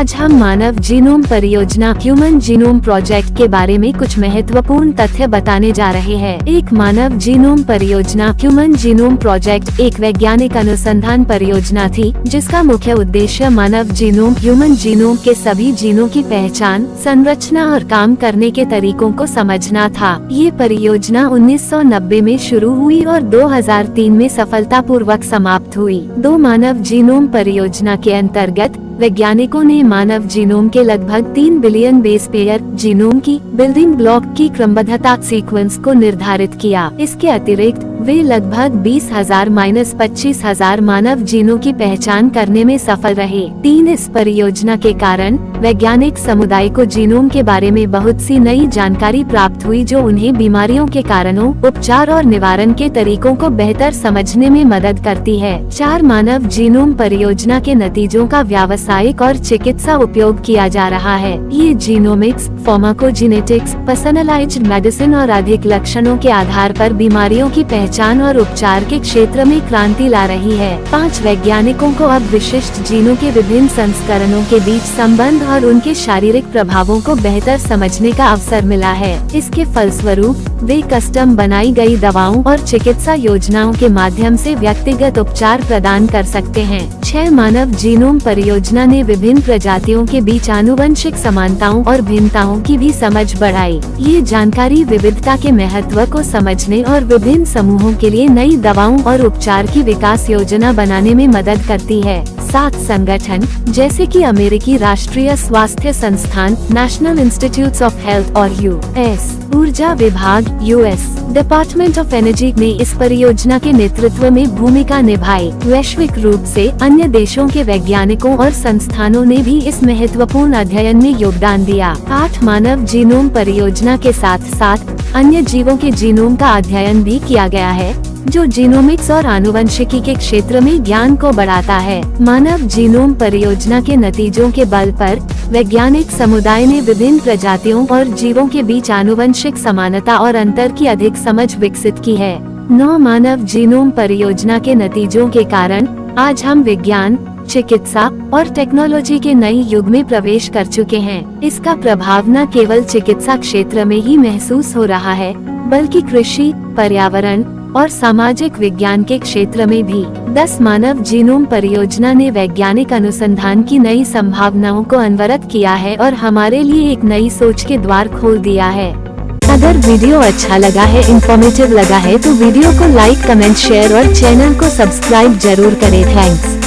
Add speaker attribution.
Speaker 1: आज हम मानव जीनोम परियोजना ह्यूमन जीनोम प्रोजेक्ट के बारे में कुछ महत्वपूर्ण तथ्य बताने जा रहे हैं। एक मानव जीनोम परियोजना ह्यूमन जीनोम प्रोजेक्ट एक वैज्ञानिक अनुसंधान परियोजना थी, जिसका मुख्य उद्देश्य मानव जीनोम ह्यूमन जीनोम के सभी जीनों की पहचान, संरचना और काम करने के तरीकों को समझना था। ये परियोजना 1990 में शुरू हुई और 2003 में सफलतापूर्वक समाप्त हुई। दो मानव जीनोम परियोजना के अंतर्गत वैज्ञानिकों ने मानव जीनोम के लगभग 3 बिलियन बेस पेयर जीनोम की बिल्डिंग ब्लॉक की क्रमबद्धता सीक्वेंस को निर्धारित किया। इसके अतिरिक्त वे लगभग 20,000-25,000 मानव जीनों की पहचान करने में सफल रहे। इस परियोजना के कारण वैज्ञानिक समुदाय को जीनोम के बारे में बहुत सी नई जानकारी प्राप्त हुई, जो उन्हें बीमारियों के कारणों, उपचार और निवारण के तरीकों को बेहतर समझने में मदद करती है। 4 मानव जीनोम परियोजना के नतीजों का व्यावसायिक और चिकित्सा उपयोग किया जा रहा है। ये जीनोमिक्स, फार्माकोजेनेटिक्स, पर्सनलाइज्ड मेडिसिन और अधिक लक्षणों के आधार पर बीमारियों की पहचान और उपचार के क्षेत्र में क्रांति ला रही है। 5 वैज्ञानिकों को अब विशिष्ट जीनों के विभिन्न संस्करणों के बीच संबंध और उनके शारीरिक प्रभावों को बेहतर समझने का अवसर मिला है। इसके फलस्वरूप वे कस्टम बनाई गई दवाओं और चिकित्सा योजनाओं के माध्यम से व्यक्तिगत उपचार प्रदान कर सकते हैं। 6 मानव जीनोम परियोजना ने विभिन्न प्रजातियों के बीच आनुवंशिक समानताओं और भिन्नताओं की भी समझ बढ़ाई। ये जानकारी विविधता के महत्व को समझने और विभिन्न समूहों के लिए नई दवाओं और उपचार की विकास योजना बनाने में मदद करती है। 7 संगठन जैसे कि अमेरिकी राष्ट्रीय स्वास्थ्य संस्थान, नेशनल इंस्टीट्यूट्स ऑफ हेल्थ और यूएस ऊर्जा विभाग, यूएस डिपार्टमेंट ऑफ एनर्जी ने इस परियोजना के नेतृत्व में भूमिका निभाई। वैश्विक रूप से अन्य देशों के वैज्ञानिकों और संस्थानों ने भी इस महत्वपूर्ण अध्ययन में योगदान दिया। 8 मानव जीनोम परियोजना के साथ साथ अन्य जीवों के जीनोम का अध्ययन भी किया गया है, जो जीनोमिक्स और आनुवंशिकी के क्षेत्र में ज्ञान को बढ़ाता है। मानव जीनोम परियोजना के नतीजों के बल पर वैज्ञानिक समुदाय ने विभिन्न प्रजातियों और जीवों के बीच आनुवंशिक समानता और अंतर की अधिक समझ विकसित की है। 9 मानव जीनोम परियोजना के नतीजों के कारण आज हम विज्ञान, चिकित्सा और टेक्नोलॉजी के नए युग में प्रवेश कर चुके हैं। इसका प्रभाव न केवल चिकित्सा क्षेत्र में ही महसूस हो रहा है, बल्कि कृषि, पर्यावरण और सामाजिक विज्ञान के क्षेत्र में भी। 10 मानव जीनोम परियोजना ने वैज्ञानिक अनुसंधान की नई संभावनाओं को अनवरत किया है और हमारे लिए एक नई सोच के द्वार खोल दिया है। अगर वीडियो अच्छा लगा है, इंफॉर्मेटिव लगा है, तो वीडियो को लाइक, कमेंट, शेयर और चैनल को सब्सक्राइब जरूर करें। थैंक्स।